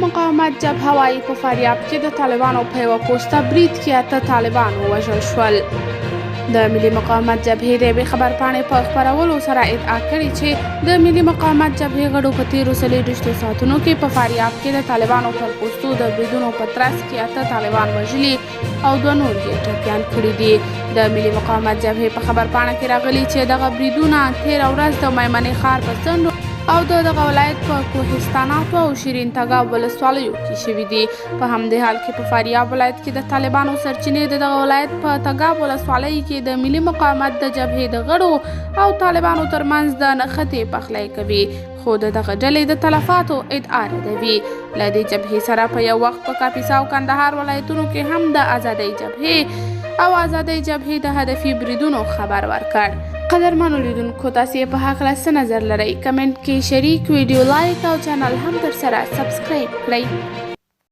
مقاومت جبهه وايي په فاریاب کې د طالبانو په یوه پوسته برید کې 8 طالبان ووژل شول. د ملي مقاومت جبهې د یوې خبرپاڼې په خپرولو سره ادعا کړې چې د ملي مقاومت جبهې غړو په تېرو 24 ساعتونو کې په فاریاب کې د طالبانو پر پوستو د بریدونو په ترڅ کې 8 طالبان وژلي او 2 نور یې ټپیان کړي دي. د ملي مقاومت جبهې په خبرپاڼه کې راغلي چې دغه بریدونه تېره ورځ د میمنې ښار په څنډو او دغه ولایت په کوهستاناتو او شیرین تګاب ولسوالیو کې شوي دي. په همدې حال کې په فاریاب ولایت کې د طالبانو سرچینې د دغه ولایت په تګاب ولسوالۍ کې د ملي مقاومت د جبهې د غړو او طالبانو ترمنځ د نښتې پخلی کوي، خو د دغه ډلې د تلفاتو ادعا ردوي. له دې جبهې سره په یو وخت په کاپیسا او کندهار ولایتونو کې هم د ازادۍ جبهې او ازادۍ جبهې د هدفي بریدونو خبر ورکړ. قدرمنو لیدونکو، تاسې په هکله څه نظر لرئ؟ کمنټ کې شریک، ویډیو لایک او چینل هم تر سره سبسکرایب کړئ.